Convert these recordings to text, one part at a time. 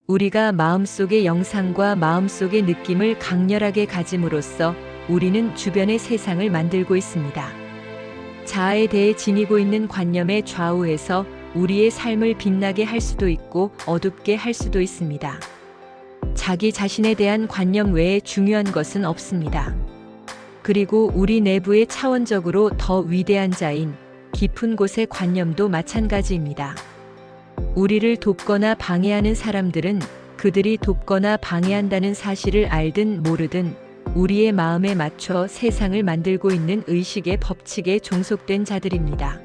우리가 마음속의 영상과 마음속의 느낌을 강렬하게 가짐으로써 우리는 주변의 세상을 만들고 있습니다. 자아에 대해 지니고 있는 관념에 좌우해서 우리의 삶을 빛나게 할 수도 있고 어둡게 할 수도 있습니다. 자기 자신에 대한 관념 외에 중요한 것은 없습니다. 그리고 우리 내부의 차원적으로 더 위대한 자인 깊은 곳의 관념도 마찬가지입니다. 우리를 돕거나 방해하는 사람들은 그들이 돕거나 방해한다는 사실을 알든 모르든 우리의 마음에 맞춰 세상을 만들고 있는 의식의 법칙에 종속된 자들입니다.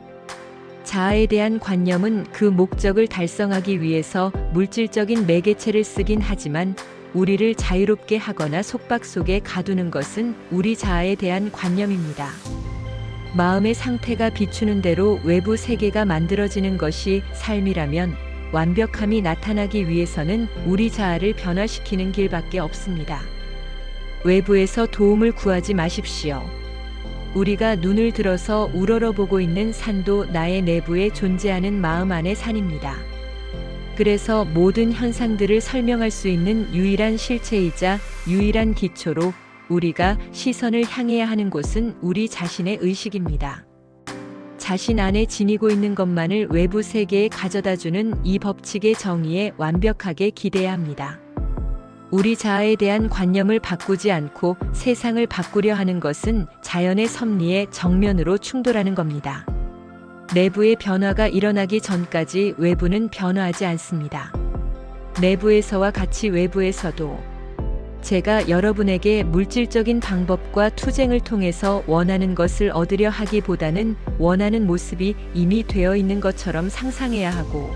자아에 대한 관념은 그 목적을 달성하기 위해서 물질적인 매개체를 쓰긴 하지만 우리를 자유롭게 하거나 속박 속에 가두는 것은 우리 자아에 대한 관념입니다. 마음의 상태가 비추는 대로 외부 세계가 만들어지는 것이 삶이라면 완벽함이 나타나기 위해서는 우리 자아를 변화시키는 길밖에 없습니다. 외부에서 도움을 구하지 마십시오. 우리가 눈을 들어서 우러러보고 있는 산도 나의 내부에 존재하는 마음 안의 산입니다. 그래서 모든 현상들을 설명할 수 있는 유일한 실체이자 유일한 기초로 우리가 시선을 향해야 하는 곳은 우리 자신의 의식입니다. 자신 안에 지니고 있는 것만을 외부 세계에 가져다주는 이 법칙의 정의에 완벽하게 기대야 합니다. 우리 자아에 대한 관념을 바꾸지 않고 세상을 바꾸려 하는 것은 자연의 섭리에 정면으로 충돌하는 겁니다. 내부의 변화가 일어나기 전까지 외부는 변화하지 않습니다. 내부에서와 같이 외부에서도 제가 여러분에게 물질적인 방법과 투쟁을 통해서 원하는 것을 얻으려 하기보다는 원하는 모습이 이미 되어 있는 것처럼 상상해야 하고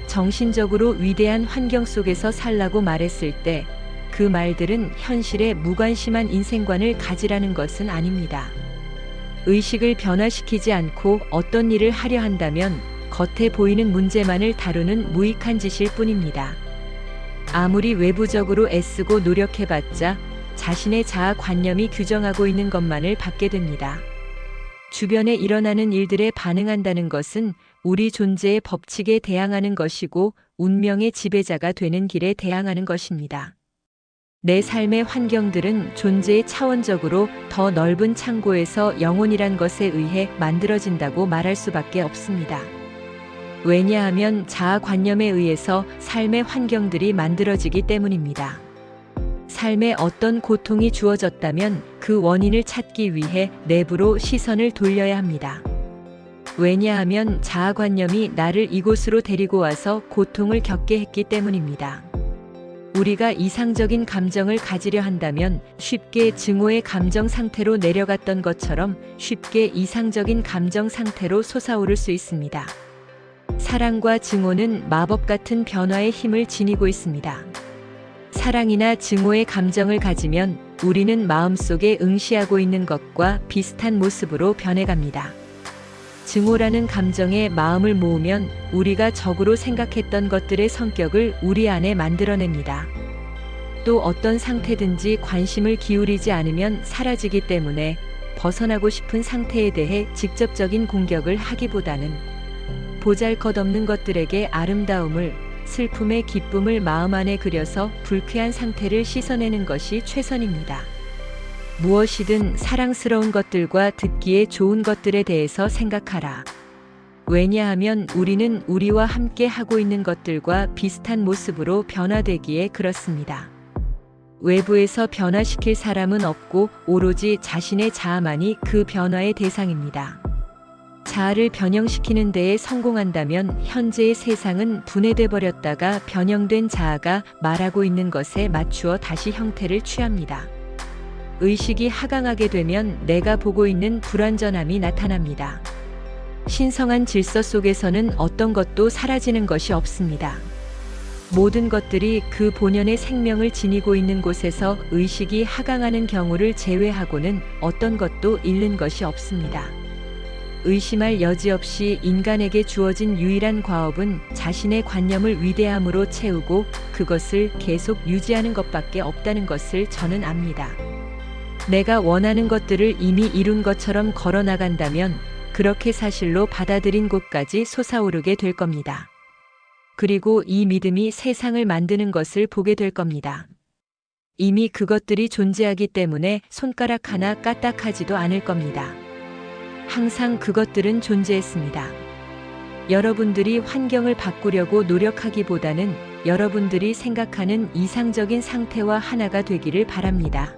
정신적으로 위대한 환경 속에서 살라고 말했을 때 그 말들은 현실에 무관심한 인생관을 가지라는 것은 아닙니다. 의식을 변화시키지 않고 어떤 일을 하려 한다면 겉에 보이는 문제만을 다루는 무익한 짓일 뿐입니다. 아무리 외부적으로 애쓰고 노력해봤자 자신의 자아 관념이 규정하고 있는 것만을 받게 됩니다. 주변에 일어나는 일들에 반응한다는 것은 우리 존재의 법칙에 대항하는 것이고 운명의 지배자가 되는 길에 대항하는 것입니다. 내 삶의 환경들은 존재의 차원적으로 더 넓은 창고에서 영혼이란 것에 의해 만들어진다고 말할 수밖에 없습니다. 왜냐하면 자아 관념에 의해서 삶의 환경들이 만들어지기 때문입니다. 삶에 어떤 고통이 주어졌다면 그 원인을 찾기 위해 내부로 시선을 돌려야 합니다. 왜냐하면 자아 관념이 나를 이곳으로 데리고 와서 고통을 겪게 했기 때문입니다. 우리가 이상적인 감정을 가지려 한다면 쉽게 증오의 감정 상태로 내려갔던 것처럼 쉽게 이상적인 감정 상태로 솟아오를 수 있습니다. 사랑과 증오는 마법 같은 변화의 힘을 지니고 있습니다. 사랑이나 증오의 감정을 가지면 우리는 마음속에 응시하고 있는 것과 비슷한 모습으로 변해갑니다. 증오라는 감정에 마음을 모으면 우리가 적으로 생각했던 것들의 성격을 우리 안에 만들어냅니다. 또 어떤 상태든지 관심을 기울이지 않으면 사라지기 때문에 벗어나고 싶은 상태에 대해 직접적인 공격을 하기보다는 보잘것없는 것들에게 아름다움을, 슬픔의 기쁨을 마음 안에 그려서 불쾌한 상태를 씻어내는 것이 최선입니다. 무엇이든 사랑스러운 것들과 듣기에 좋은 것들에 대해서 생각하라. 왜냐하면 우리는 우리와 함께 하고 있는 것들과 비슷한 모습으로 변화되기에 그렇습니다. 외부에서 변화시킬 사람은 없고 오로지 자신의 자아만이 그 변화의 대상입니다. 자아를 변형시키는 데에 성공한다면 현재의 세상은 분해돼 버렸다가 변형된 자아가 말하고 있는 것에 맞추어 다시 형태를 취합니다. 의식이 하강하게 되면 내가 보고 있는 불완전함이 나타납니다. 신성한 질서 속에서는 어떤 것도 사라지는 것이 없습니다. 모든 것들이 그 본연의 생명을 지니고 있는 곳에서 의식이 하강하는 경우를 제외하고는 어떤 것도 잃는 것이 없습니다. 의심할 여지 없이 인간에게 주어진 유일한 과업은 자신의 관념을 위대함으로 채우고 그것을 계속 유지하는 것밖에 없다는 것을 저는 압니다. 내가 원하는 것들을 이미 이룬 것처럼 걸어나간다면 그렇게 사실로 받아들인 곳까지 솟아오르게 될 겁니다. 그리고 이 믿음이 세상을 만드는 것을 보게 될 겁니다. 이미 그것들이 존재하기 때문에 손가락 하나 까딱하지도 않을 겁니다. 항상 그것들은 존재했습니다. 여러분들이 환경을 바꾸려고 노력하기보다는 여러분들이 생각하는 이상적인 상태와 하나가 되기를 바랍니다.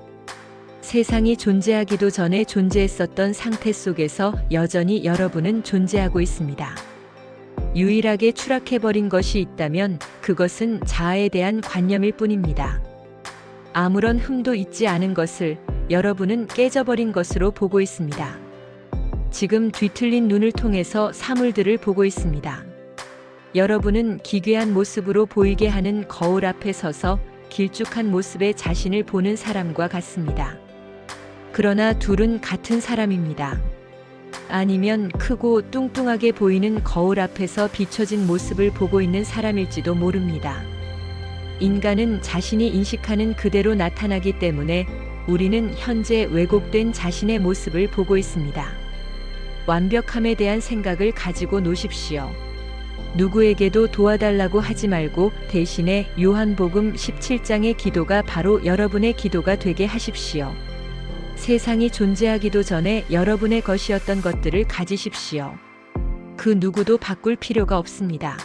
세상이 존재하기도 전에 존재했었던 상태 속에서 여전히 여러분은 존재하고 있습니다. 유일하게 추락해버린 것이 있다면 그것은 자아에 대한 관념일 뿐입니다. 아무런 흠도 있지 않은 것을 여러분은 깨져버린 것으로 보고 있습니다. 지금 뒤틀린 눈을 통해서 사물들을 보고 있습니다. 여러분은 기괴한 모습으로 보이게 하는 거울 앞에 서서 길쭉한 모습의 자신을 보는 사람과 같습니다. 그러나 둘은 같은 사람입니다. 아니면 크고 뚱뚱하게 보이는 거울 앞에서 비춰진 모습을 보고 있는 사람일지도 모릅니다. 인간은 자신이 인식하는 그대로 나타나기 때문에 우리는 현재 왜곡된 자신의 모습을 보고 있습니다. 완벽함에 대한 생각을 가지고 노십시오. 누구에게도 도와달라고 하지 말고 대신에 요한복음 17장의 기도가 바로 여러분의 기도가 되게 하십시오. 세상이 존재하기도 전에 여러분의 것이었던 것들을 가지십시오. 그 누구도 바꿀 필요가 없습니다.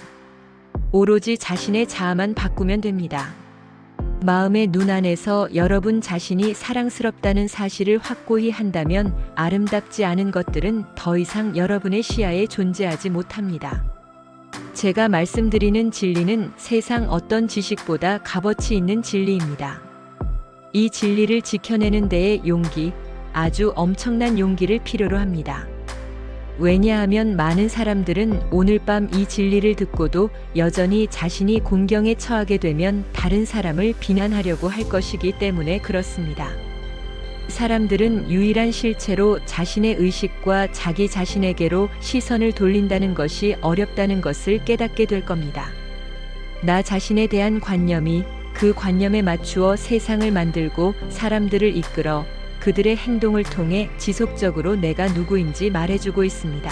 오로지 자신의 자아만 바꾸면 됩니다. 마음의 눈 안에서 여러분 자신이 사랑스럽다는 사실을 확고히 한다면 아름답지 않은 것들은 더 이상 여러분의 시야에 존재하지 못합니다. 제가 말씀드리는 진리는 세상 어떤 지식보다 값어치 있는 진리입니다. 이 진리를 지켜내는 데에 용기, 아주 엄청난 용기를 필요로 합니다. 왜냐하면 많은 사람들은 오늘 밤 이 진리를 듣고도 여전히 자신이 공경에 처하게 되면 다른 사람을 비난하려고 할 것이기 때문에 그렇습니다. 사람들은 유일한 실체로 자신의 의식과 자기 자신에게로 시선을 돌린다는 것이 어렵다는 것을 깨닫게 될 겁니다. 나 자신에 대한 관념이 그 관념에 맞추어 세상을 만들고 사람들을 이끌어 그들의 행동을 통해 지속적으로 내가 누구인지 말해주고 있습니다.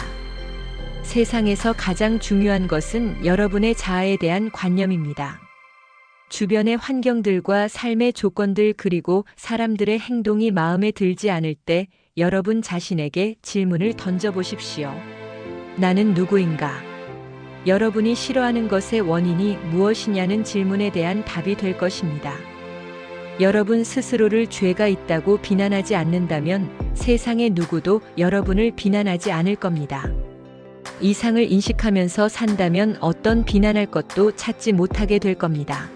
세상에서 가장 중요한 것은 여러분의 자아에 대한 관념입니다. 주변의 환경들과 삶의 조건들 그리고 사람들의 행동이 마음에 들지 않을 때 여러분 자신에게 질문을 던져보십시오. 나는 누구인가? 여러분이 싫어하는 것의 원인이 무엇이냐는 질문에 대한 답이 될 것입니다. 여러분 스스로를 죄가 있다고 비난하지 않는다면 세상의 누구도 여러분을 비난하지 않을 겁니다. 이상을 인식하면서 산다면 어떤 비난할 것도 찾지 못하게 될 겁니다.